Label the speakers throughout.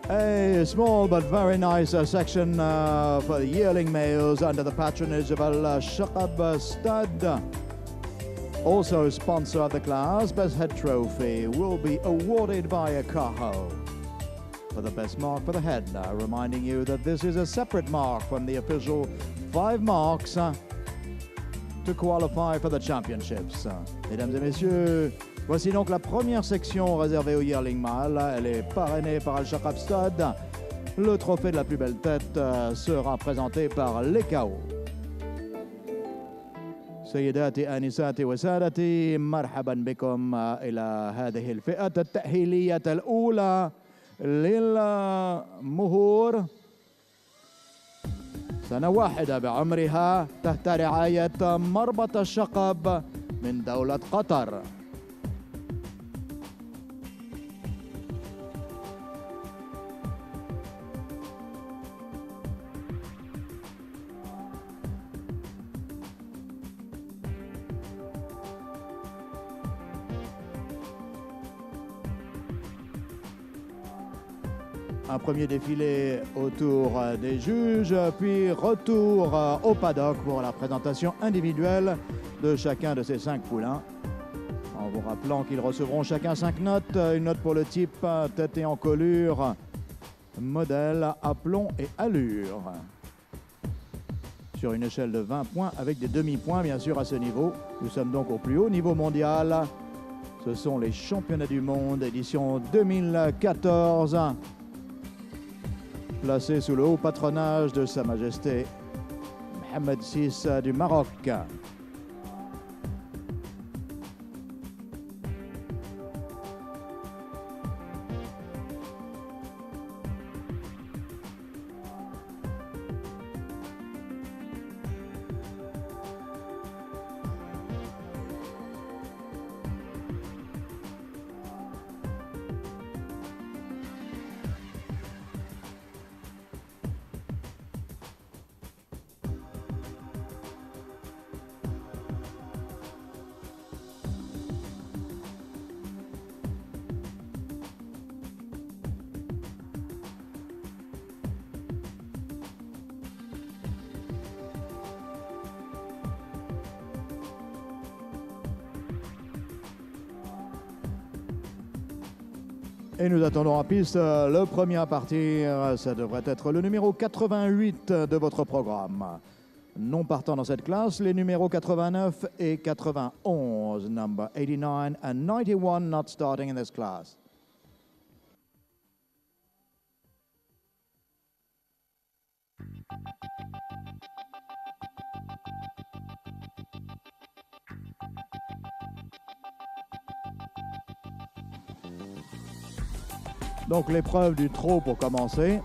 Speaker 1: A small but very nice section for the yearling males under the patronage of Al Shaqab Stud. Also sponsor of the class, Best Head Trophy will be awarded by Akaho for the best mark for the head. Reminding you that this is a separate mark from the official 5 marks to qualify for the championships. Mesdames et messieurs, voici donc la première section réservée au yearling mâle. Elle est parrainée par Al Shaqab Stud. Le trophée de la plus belle tête sera présenté par les KO. سيداتي آنساتي وسادتي، مرحبا بكم إلى هذه الفئة التأهيلية الأولى للمهور. سنة واحدة بعمرها، تحت رعاية مربط الشقب من دولة قطر. Un premier défilé autour des juges, puis retour au paddock pour la présentation individuelle de chacun de ces 5 poulains. En vous rappelant qu'ils recevront chacun 5 notes, une note pour le type, tête et encolure, modèle, aplomb et allure. Sur une échelle de 20 points avec des demi-points bien sûr à ce niveau. Nous sommes donc au plus haut niveau mondial. Ce sont les championnats du monde édition 2014. Placé sous le haut patronage de Sa Majesté Mohammed VI du Maroc. Et nous attendons en piste le premier à partir. Ça devrait être le numéro 88 de votre programme. Non partant dans cette classe, les numéros 89 et 91. Number 89 and 91 not starting in this class. Donc l'épreuve du trot pour commencer.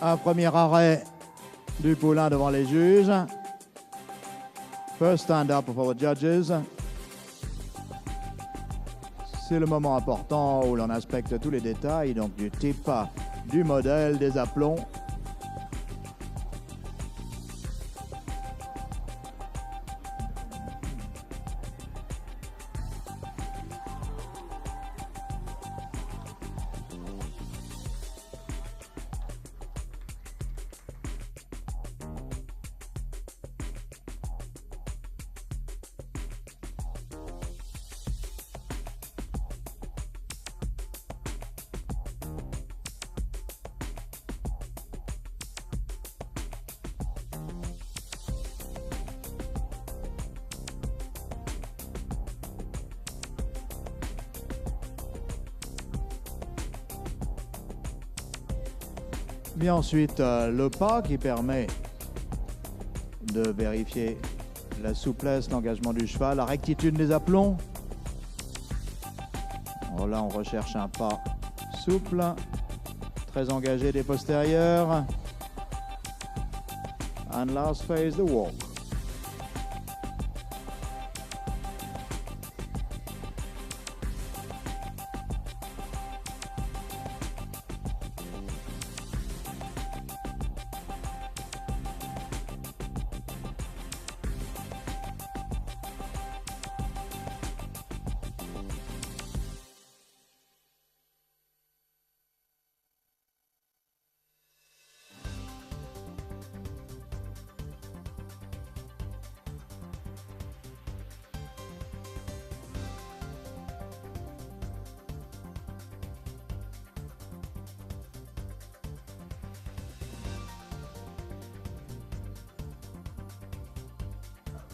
Speaker 1: Un premier arrêt du poulain devant les juges. First stand up for the judges. C'est le moment important où l'on inspecte tous les détails, donc du type, du modèle, des aplombs. Bien ensuite, le pas qui permet de vérifier la souplesse, l'engagement du cheval, la rectitude des aplombs. Alors là, on recherche un pas souple, très engagé des postérieurs. And last phase, the walk.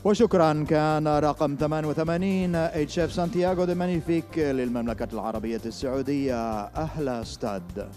Speaker 1: وشكرا. كان رقم 88 اتش اف سانتياغو دي مانيفيك للمملكة العربية السعودية أهلا ستاد.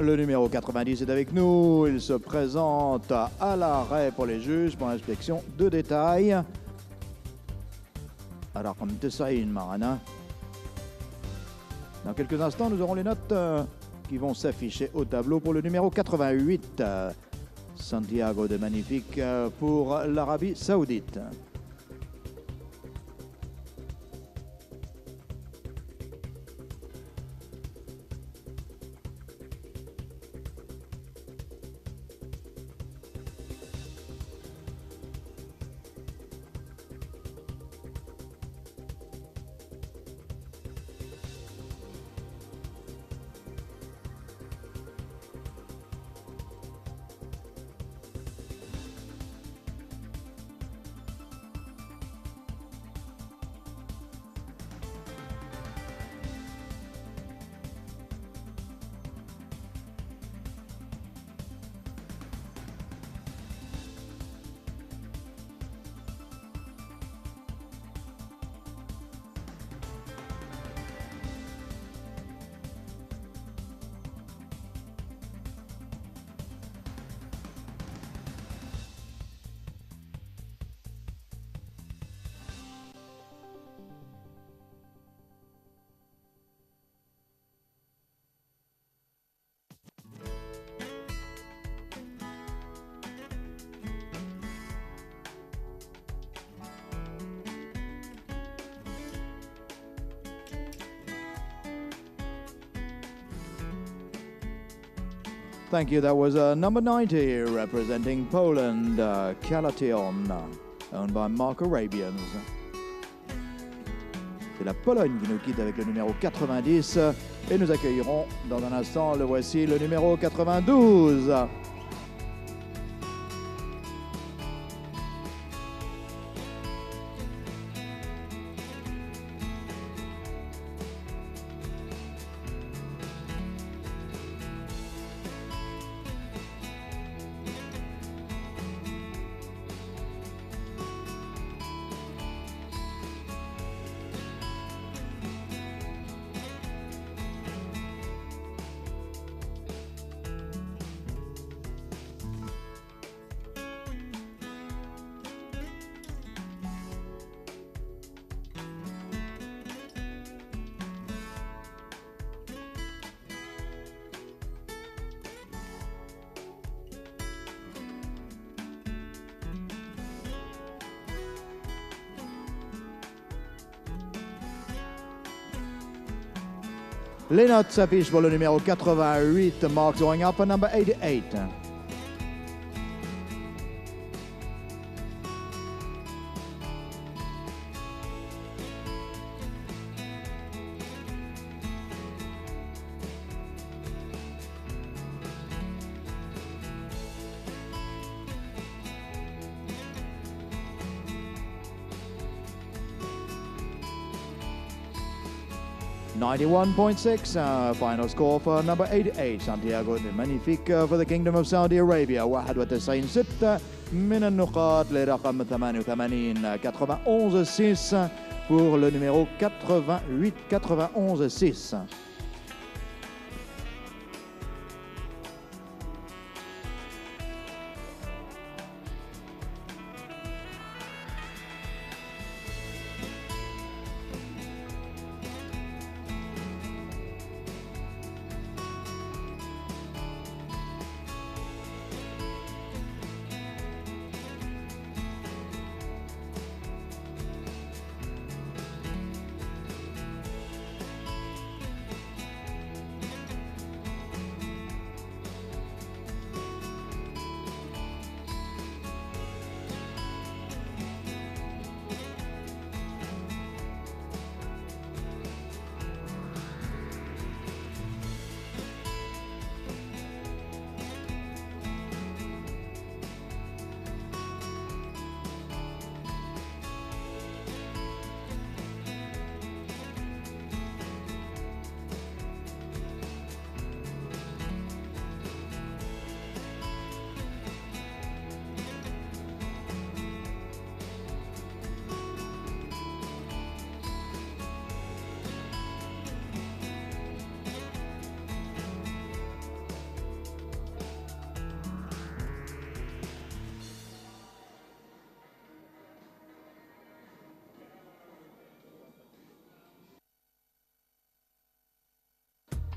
Speaker 1: Le numéro 90 est avec nous. Il se présente à l'arrêt pour les juges pour l'inspection de détail. Alors, comme Tessaïn Marana. Dans quelques instants, nous aurons les notes qui vont s'afficher au tableau pour le numéro 88. Santiago de Magnifique pour l'Arabie Saoudite. Thank you. That was number 90 representing Poland, Calation, owned by Mark Arabians. C'est la Pologne qui nous quitte avec le numéro 90 et nous accueillerons dans un instant, le voici, le numéro 92. Les notes s'affichent pour le numéro 88, marks going up for number 88. $91.6, final score for number 88, Santiago the Magnifique for the Kingdom of Saudi Arabia. 91.6 من النقاط لرقم 88 91.6 pour le numéro 88 91.6.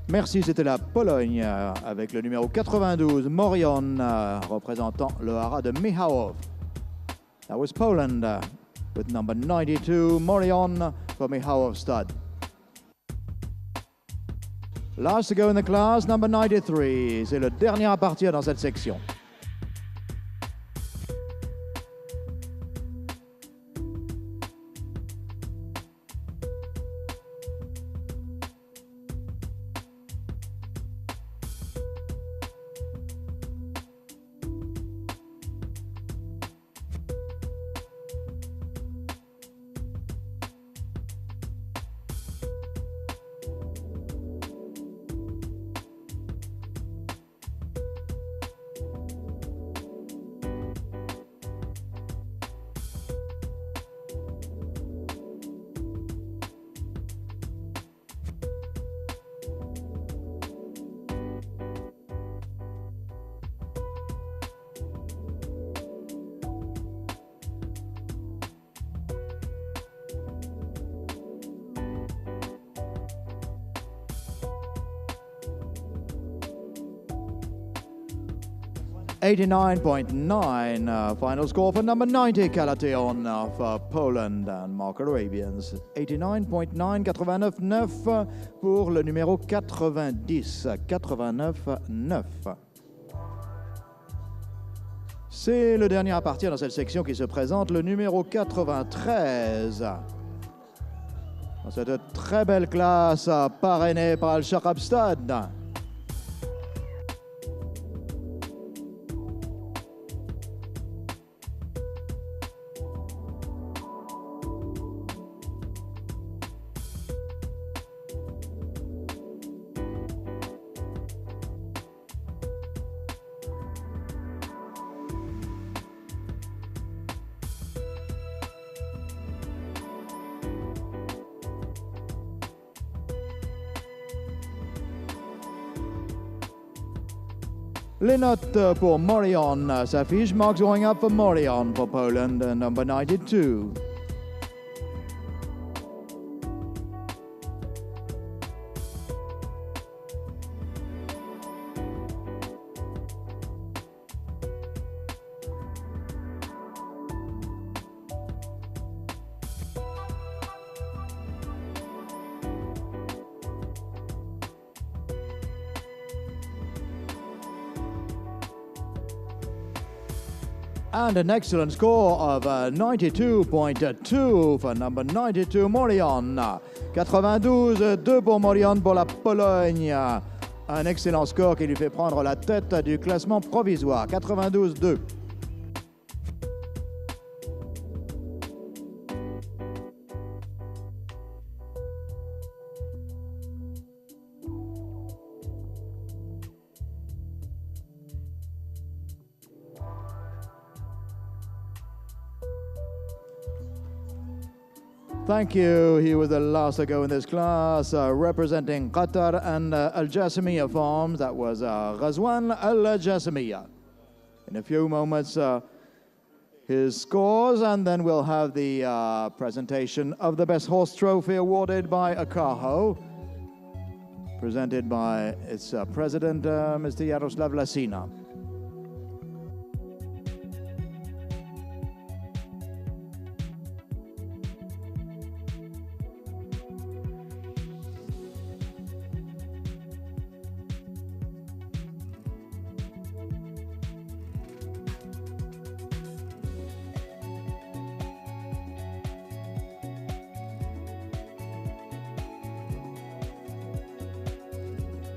Speaker 1: Merci, c'était la Pologne avec le numéro 92, Morion, représentant le haras de Michałów. That was Poland with number 92, Morion for Michałów stud. Last to go in the class, number 93. C'est le dernier à partir dans cette section. $89.9, final score for number 90, Kalation for Poland and Marco Arabians. 89.9, 89.9 pour le numéro 90, 89.9. C'est le dernier à partir dans cette section qui se présente, le numéro 93. Dans cette très belle classe parrainée par le Shaqab Stad. Les notes pour Morion s'affichent. Marks going up for Morion for Poland, number 92. And an excellent score of 92.2 for number 92, Morion. 92-2 pour Morion pour la Pologne. Un excellent score qui lui fait prendre la tête du classement provisoire. 92-2. Thank you. He was the last to go in this class, representing Qatar and Al Jasamiya farms. That was Ghazwan Al Jasamiya. In a few moments, his scores, and then we'll have the presentation of the Best Horse Trophy awarded by Akaho, presented by its president, Mr. Yaroslav Lasina.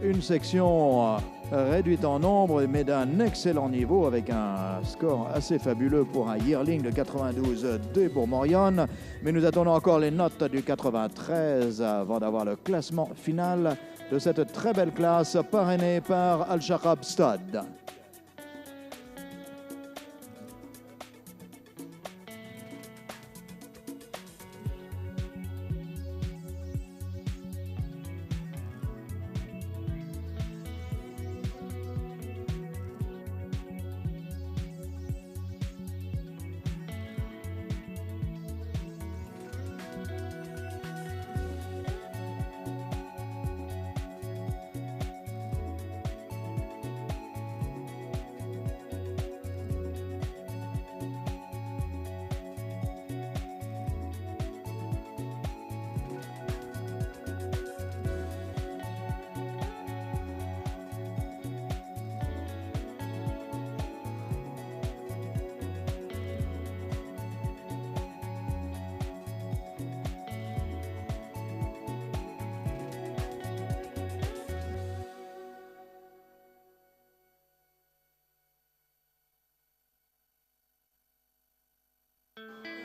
Speaker 1: Une section réduite en nombre, mais d'un excellent niveau, avec un score assez fabuleux pour un yearling de 92-2 pour Morion. Mais nous attendons encore les notes du 93 avant d'avoir le classement final de cette très belle classe parrainée par Al Shaqab Stud.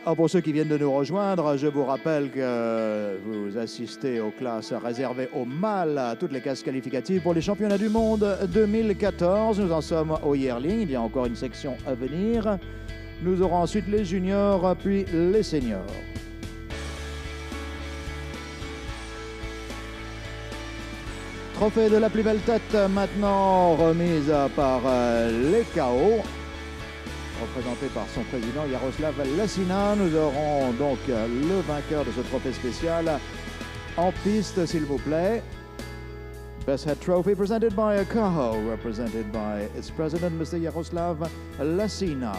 Speaker 1: Alors pour ceux qui viennent de nous rejoindre, je vous rappelle que vous assistez aux classes réservées aux mâles, à toutes les classes qualificatives pour les championnats du monde 2014. Nous en sommes au yearling, il y a encore une section à venir. Nous aurons ensuite les juniors, puis les seniors. Trophée de la plus belle tête maintenant remise par les KO. Représenté par son président Yaroslav Lasina. Nous aurons donc le vainqueur de ce trophée spécial en piste, s'il vous plaît. Best Head Trophy presented by Akaho, represented by its president, Mr. Yaroslav Lasina.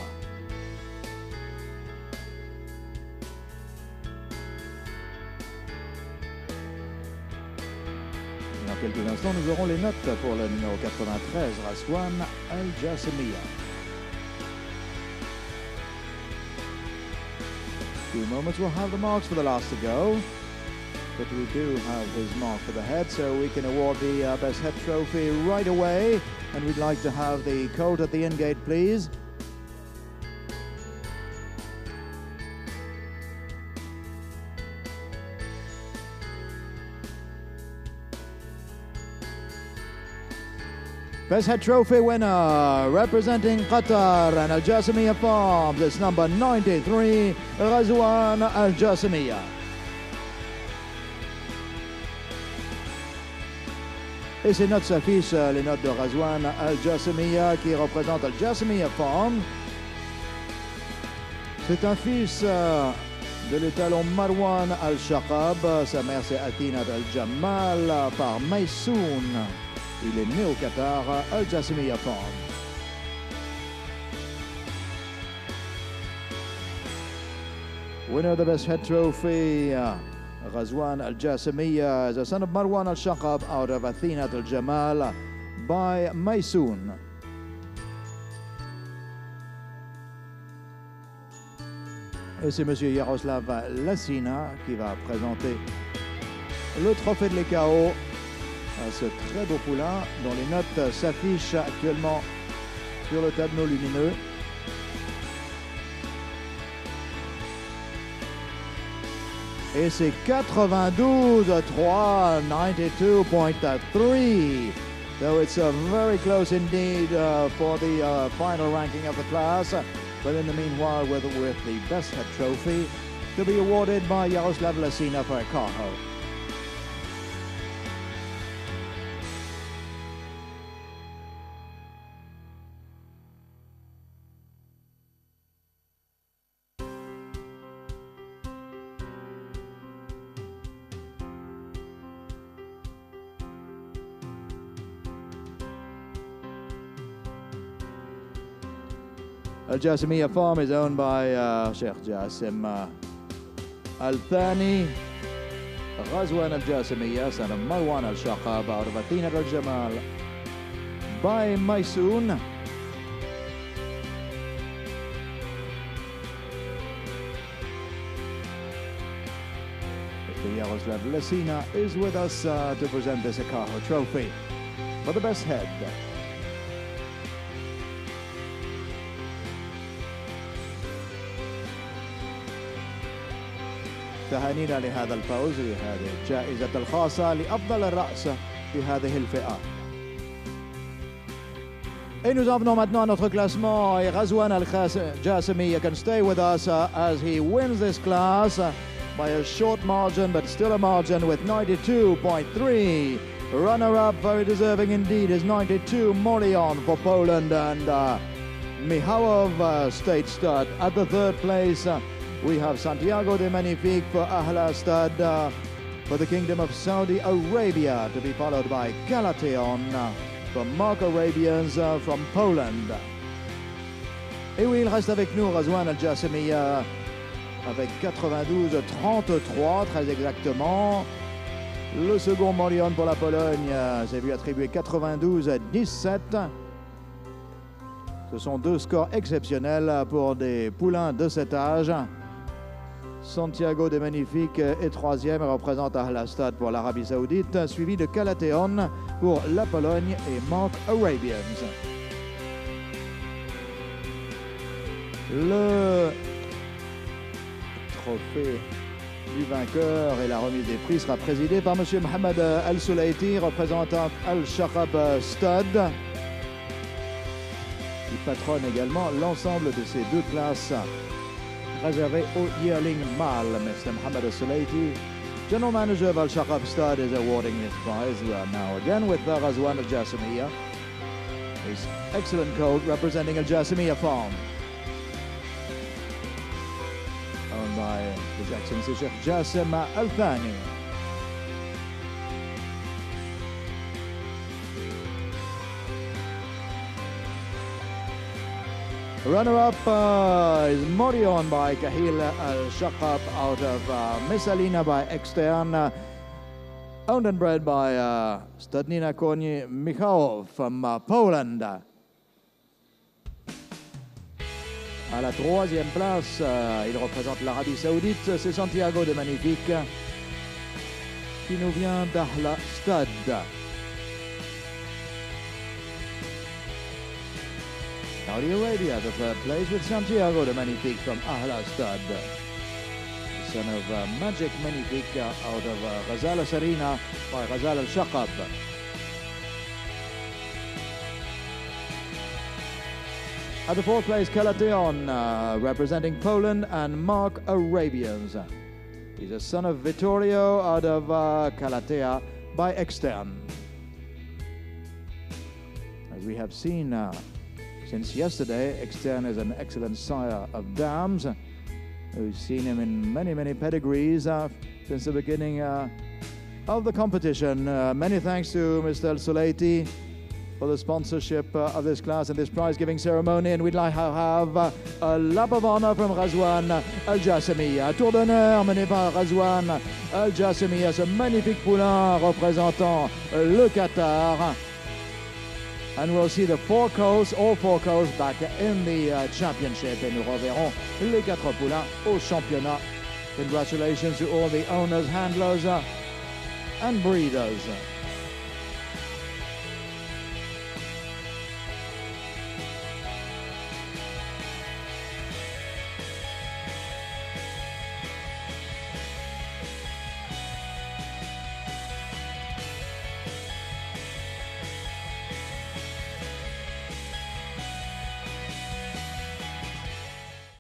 Speaker 1: Dans quelques instants, nous aurons les notes pour le numéro 93, Ghazwan Al Jasamiya. Few moments we'll have the marks for the last to go, but we do have his mark for the head, so we can award the Best Head Trophy right away, and we'd like to have the colt at the end gate, please. Best Head Trophy winner, representing Qatar and Al Jasamiya Farms, it's number 93, Ghazwan Al Jasamiya. Et ces notes s'affichent, les notes de Ghazwan Al Jasamiya qui représente Al Jasamiya Farms. C'est un fils de l'étalon Marwan Al Shaqab, sa mère c'est Athina Al Jamal par Maysoun. Il est né au Qatar, Al Jasamiya Farm. Winner of the Best Head Trophy, Ghazwan Al Jasamiya, is a son of Marwan Al Shaqab out of Athina Al Jamal by Maysoun. Et c'est M. Yaroslav Lassina qui va présenter le trophée de l'EKO à ce très beau poulain dont les notes s'affichent actuellement sur le tableau lumineux. Et c'est 92.3, 92.3. So it's very close indeed for the final ranking of the class. But in the meanwhile, with the best head trophy to be awarded by Yaroslav Lassina for Ekaho. Al Jasimiya farm is owned by Sheikh Jasim Al Thani, Ghazwan Al Jasimiya, son of Marwan Al Shaqab out of Athena Al Jamal, by Maysoon. Yaroslav Lassina is with us to present this Ekaho trophy for the best head. تهانينا لهذا الفوز لهذه الجائزة الخاصة لأفضل الرأس في هذه الفئة. Et nous en venons maintenant à notre classement et Ghazwan Al-Jasimiya can stay with us as he wins this class by a short margin, but still a margin with 92.3. Runner-up, very deserving indeed, is 92 Morion for Poland, and Michałów State Stud at the third place. We have Santiago de Magnifique for Ahla Stud for the Kingdom of Saudi Arabia, to be followed by Galateon from Mark Arabians from Poland. Et oui, il reste avec nous Ghazwan Al-Jasimiya avec 92-33, très exactement. Le second Morion pour la Pologne s'est vu attribuer 92-17. Ce sont deux scores exceptionnels pour des poulains de cet âge. Santiago de Magnifique est troisième et représente Ahla Stud pour l'Arabie Saoudite, suivi de Galateon pour la Pologne et Mark Arabians. Le trophée du vainqueur et la remise des prix sera présidée par M. Mohamed Al-Sulaiti, représentant Al-Shaqab Stud, qui patronne également l'ensemble de ces deux classes réservées aux yearling mâles. Mr. Mohamed Al-Sulaiti, General Manager of Al-Shaqab Stud, is awarding this prize. We are now again with Ghazwan Al-Jasimiya, his excellent colt representing Al-Jasimiya farm, owned by His Excellency Sheikh Jasim Al Thani. Runner-up is Morion by Kahil Al-Shaqab out of Messalina by Extern, owned and bred by Stadnina Koni Michałów from Poland. À la troisième place, il représente l'Arabie Saoudite, c'est Santiago de Magnifique, qui nous vient d'Ahla Stud. Saudi Arabia, the third place, with Santiago de Magnifique from Ahla Stud, the son of Magic Magnifique out of Ghazal Sarina by Ghazal Al-Shaqab. At the fourth place, Galateon, representing Poland, and Mark Arabians. He's a son of Vittorio out of Galatea by Extern. As we have seen since yesterday, Extern is an excellent sire of dams. We've seen him in many pedigrees since the beginning of the competition. Many thanks to Mr. Al-Sulaiti for the sponsorship of this class and this prize-giving ceremony, and we'd like to have a lap of honor from Ghazwan Al-Jasimiya. Tour d'honneur mené par Ghazwan Al-Jasimiya, ce magnifique poulain représentant le Qatar. And we'll see the all four cows back in the championship. Et nous reverrons les 4 poulains au championnat. Congratulations to all the owners, handlers, and breeders.